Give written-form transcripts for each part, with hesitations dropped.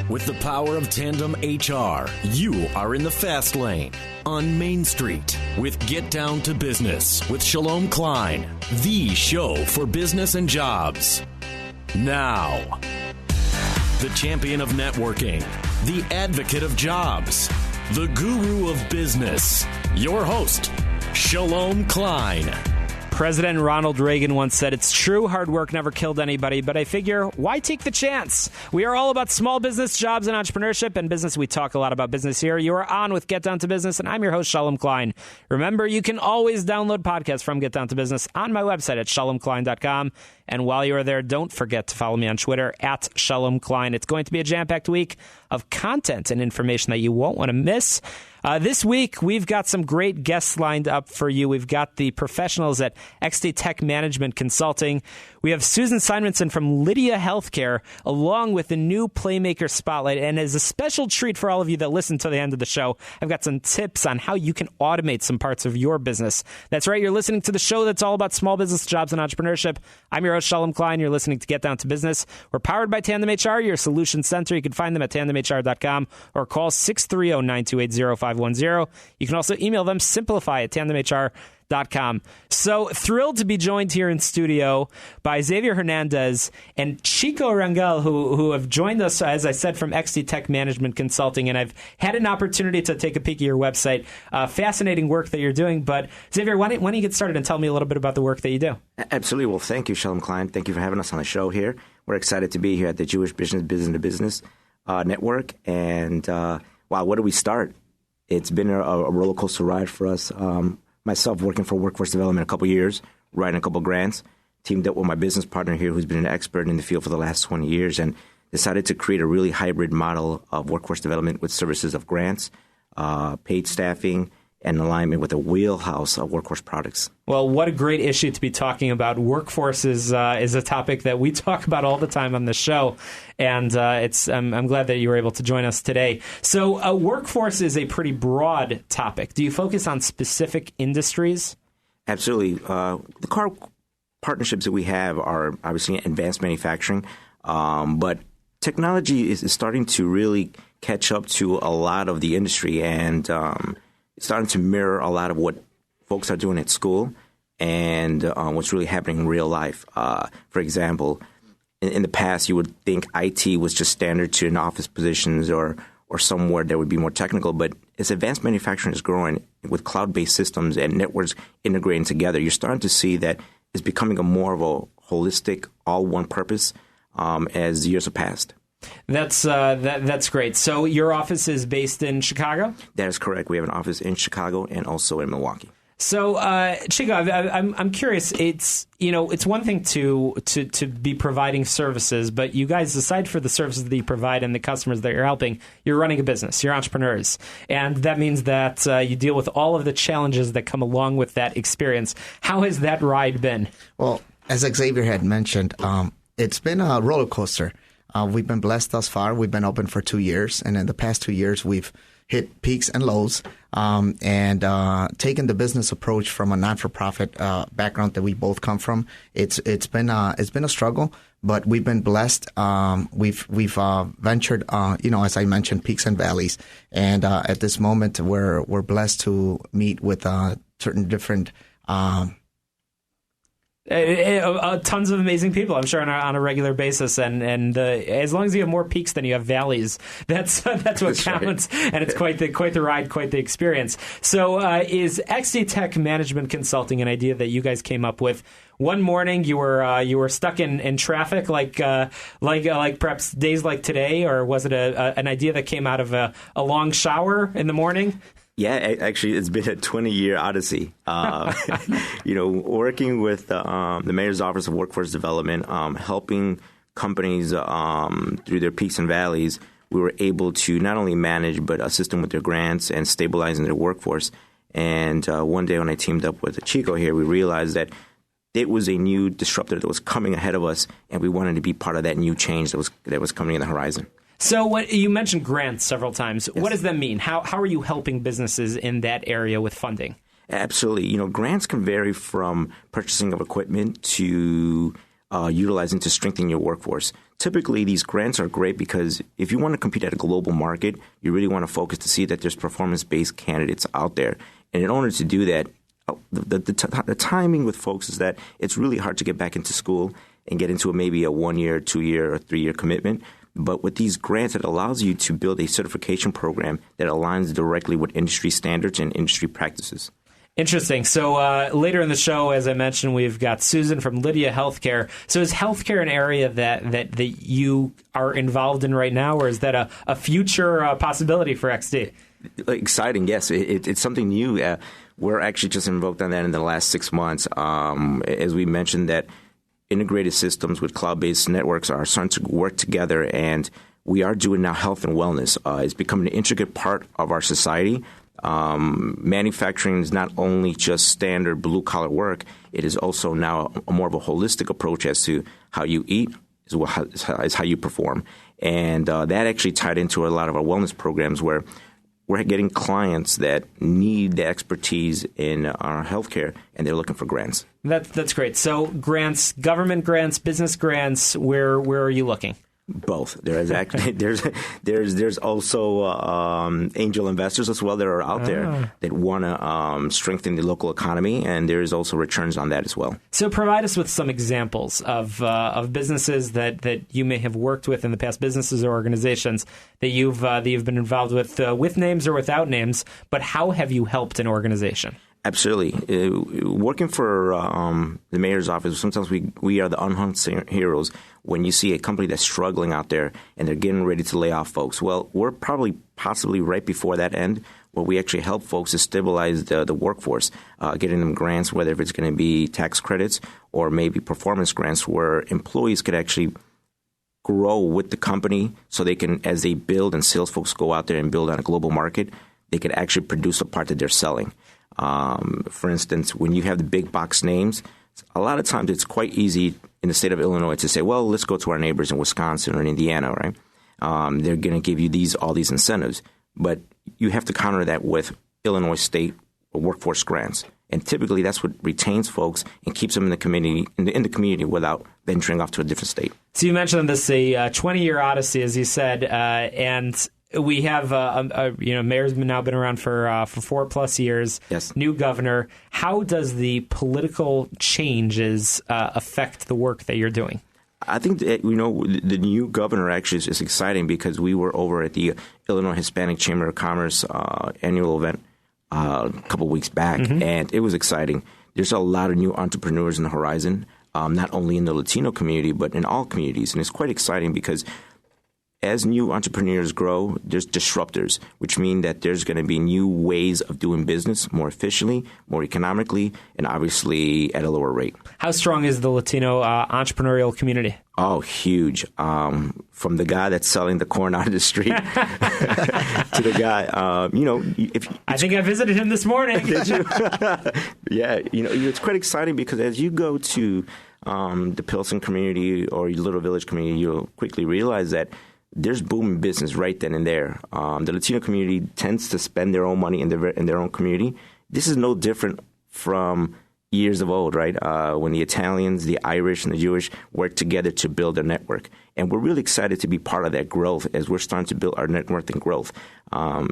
With the power of Tandem HR, you are in the fast lane on Main Street with Get Down to Business with Shalom Klein, the show for business and jobs. Now, the champion of networking, the advocate of jobs, the guru of business, your host, Shalom Klein. President Ronald Reagan once said, "It's true, hard work never killed anybody, but I figure, why take the chance?" We are all about small business, jobs, and entrepreneurship. And business, we talk a lot about business here. You are on with Get Down to Business, and I'm your host, Shalom Klein. Remember, you can always download podcasts from Get Down to Business on my website at shalomklein.com. And while you are there, don't forget to follow me on Twitter at Shalom Klein. It's going to be a jam-packed week of content and information that you won't want to miss. This week, we've got some great guests lined up for you. We've got the professionals at XT Tech Management Consulting. We have Susan Simonson from Lydia Healthcare, along with the new Playmaker Spotlight. And as a special treat for all of you that listen to the end of the show, I've got some tips on how you can automate some parts of your business. That's right, you're listening to the show that's all about small business, jobs, and entrepreneurship. I'm your host, Shalom Klein. You're listening to Get Down to Business. We're powered by Tandem HR, your solution center. You can find them at tandemhr.com or call 630-928-0510. You can also email them, simplify@tandemhr.com. So thrilled to be joined here in studio by Xavier Hernandez and Chico Rangel, who have joined us, as I said, from XT Tech Management Consulting. And I've had an opportunity to take a peek at your website. Fascinating work that you're doing. But Xavier, why don't you get started and tell me a little bit about the work that you do? Absolutely. Well, thank you, Shalom Klein. Thank you for having us on the show here. We're excited to be here at the Jewish Business to Business Network. And wow, where do we start? It's been a roller coaster ride for us. Myself working for workforce development a couple years, writing a couple grants, teamed up with my business partner here who's been an expert in the field for the last 20 years and decided to create a really hybrid model of workforce development with services of grants, paid staffing, and alignment with a wheelhouse of workforce products. Well, what a great issue to be talking about. Workforce is a topic that we talk about all the time on the show, and I'm glad that you were able to join us today. So workforce is a pretty broad topic. Do you focus on specific industries? Absolutely. The core partnerships that we have are obviously advanced manufacturing, but technology is starting to really catch up to a lot of the industry, and it's starting to mirror a lot of what folks are doing at school and what's really happening in real life. For example, in the past, you would think IT was just standard to in office positions or somewhere that would be more technical. But as advanced manufacturing is growing with cloud-based systems and networks integrating together, you're starting to see that it's becoming more of a holistic, all-one purpose as years have passed. That's great. So your office is based in Chicago? That is correct. We have an office in Chicago and also in Milwaukee. So, Chico, I'm curious. It's one thing to be providing services, but you guys, aside for the services that you provide and the customers that you're helping, you're running a business. You're entrepreneurs, and that means that you deal with all of the challenges that come along with that experience. How has that ride been? Well, as Xavier had mentioned, it's been a roller coaster. We've been blessed thus far. We've been open for 2 years, and in the past 2 years, we've hit peaks and lows, and taken the business approach from a not-for-profit background that we both come from. It's been a struggle, but we've been blessed. We've ventured, as I mentioned, peaks and valleys, and at this moment, we're blessed to meet with certain different. Tons of amazing people, I'm sure, on a regular basis, and as long as you have more peaks than you have valleys, that's what counts, right. And it's quite the ride, quite the experience. So, is XT Tech Management Consulting an idea that you guys came up with? One morning you were stuck in traffic, like perhaps days like today, or was it an idea that came out of a long shower in the morning? Yeah, actually, it's been a 20-year odyssey. Working with the Mayor's Office of Workforce Development, helping companies through their peaks and valleys, we were able to not only manage but assist them with their grants and stabilizing their workforce. And one day when I teamed up with Chico here, we realized that it was a new disruptor that was coming ahead of us, and we wanted to be part of that new change that was coming in the horizon. So you mentioned grants several times. Yes. What does that mean? How are you helping businesses in that area with funding? Absolutely. Grants can vary from purchasing of equipment to utilizing to strengthen your workforce. Typically, these grants are great because if you want to compete at a global market, you really want to focus to see that there's performance-based candidates out there. And in order to do that, the timing with folks is that it's really hard to get back into school and get into maybe a 1-year, 2-year, or 3-year commitment. But with these grants, it allows you to build a certification program that aligns directly with industry standards and industry practices. Interesting. So later in the show, as I mentioned, we've got Susan from Lydia Healthcare. So is healthcare an area that you are involved in right now, or is that a future possibility for XD? Exciting, yes. It's something new. We're actually just involved on that in the last 6 months. As we mentioned, that integrated systems with cloud-based networks are starting to work together, and we are doing now health and wellness. It's becoming an intricate part of our society. Manufacturing is not only just standard blue-collar work, it is also now more of a holistic approach as to how you eat is how you perform. And that actually tied into a lot of our wellness programs where we're getting clients that need the expertise in our healthcare, and they're looking for grants. That's great. So grants, government grants, business grants, where are you looking? Both. There's also angel investors as well that are out there that want to strengthen the local economy, and there is also returns on that as well. So provide us with some examples of businesses that you may have worked with in the past, businesses or organizations that you've been involved with names or without names. But how have you helped an organization? Absolutely. Working for the mayor's office, sometimes we are the unsung heroes when you see a company that's struggling out there and they're getting ready to lay off folks. Well, we're possibly right before that end where we actually help folks to stabilize the workforce, getting them grants, whether if it's going to be tax credits or maybe performance grants where employees could actually grow with the company so they can, as they build and sales folks go out there and build on a global market, they could actually produce a part that they're selling. For instance, when you have the big box names, a lot of times it's quite easy in the state of Illinois to say, well, let's go to our neighbors in Wisconsin or in Indiana, right? They're going to give you all these incentives. But you have to counter that with Illinois state workforce grants. And typically that's what retains folks and keeps them in the community without venturing off to a different state. So you mentioned this, a 20-year odyssey, as you said, and we have, mayor's now been around for 4+ years. Yes. New governor. How does the political changes affect the work that you're doing? I think that, the new governor actually is exciting because we were over at the Illinois Hispanic Chamber of Commerce annual event a couple weeks back, and it was exciting. There's a lot of new entrepreneurs in the horizon, not only in the Latino community, but in all communities. And it's quite exciting because as new entrepreneurs grow, there's disruptors, which mean that there's going to be new ways of doing business more efficiently, more economically, and obviously at a lower rate. How strong is the Latino entrepreneurial community? Oh, huge. From the guy that's selling the corn out of the street to the guy, I think I visited him this morning. Did you? Yeah. It's quite exciting because as you go to the Pilsen community or your Little Village community, you'll quickly realize that there's booming business right then and there. The Latino community tends to spend their own money in their own community. This is no different from years of old, right? When the Italians, the Irish, and the Jewish worked together to build their network. And we're really excited to be part of that growth as we're starting to build our network and growth.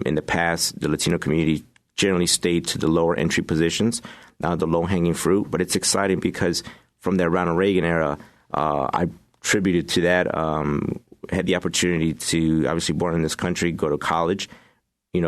In the past, the Latino community generally stayed to the lower entry positions, now the low-hanging fruit. But it's exciting because from that Ronald Reagan era, I attributed to that, had the opportunity to, obviously born in this country, go to college, do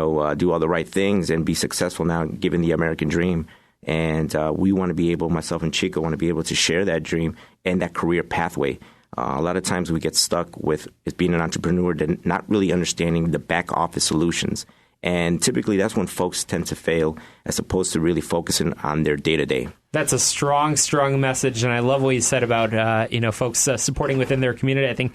all the right things and be successful now, given the American dream. And we want to be able, myself and Chico, want to be able to share that dream and that career pathway. A lot of times we get stuck with being an entrepreneur, not really understanding the back office solutions. And typically that's when folks tend to fail as opposed to really focusing on their day-to-day. That's a strong, strong message. And I love what you said about, folks supporting within their community. I think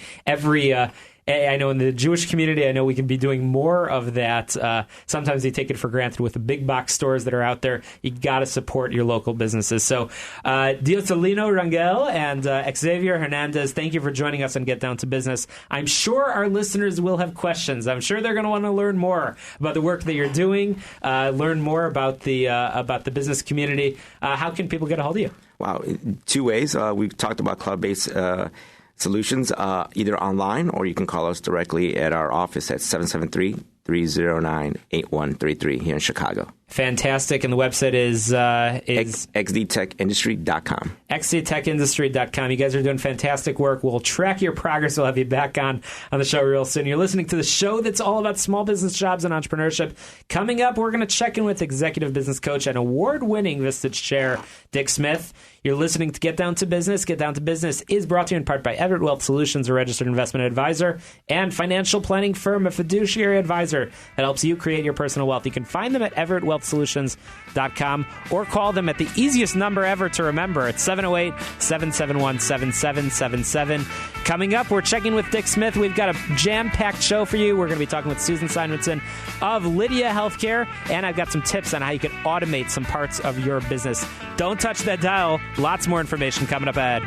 I know in the Jewish community, I know we can be doing more of that. Sometimes they take it for granted with the big box stores that are out there. You got to support your local businesses. So, Latino Rangel and Xavier Hernandez, thank you for joining us on Get Down to Business. I'm sure our listeners will have questions. I'm sure they're going to want to learn more about the work that you're doing, learn more about the business community. How can people get a hold of you? Wow. 2 ways. We've talked about cloud-based solutions, either online, or you can call us directly at our office at 773-309-8133 here in Chicago. Fantastic. And the website is xdtechindustry.com. xdtechindustry.com. You guys are doing fantastic work. We'll track your progress. We'll have you back on the show real soon. You're listening to the show that's all about small business jobs and entrepreneurship. Coming up, we're going to check in with executive business coach and award-winning Vistage chair, Dick Smith. You're listening to Get Down to Business. Get Down to Business is brought to you in part by Everett Wealth Solutions, a registered investment advisor and financial planning firm, a fiduciary advisor that helps you create your personal wealth. You can find them at everettwealthsolutions.com or call them at the easiest number ever to remember. It's 708-771-7777. Coming up, we're checking with Dick Smith. We've got a jam-packed show for you. We're going to be talking with Susan Simonson of Lydia Healthcare, and I've got some tips on how you can automate some parts of your business. Don't touch that dial. Lots more information coming up ahead.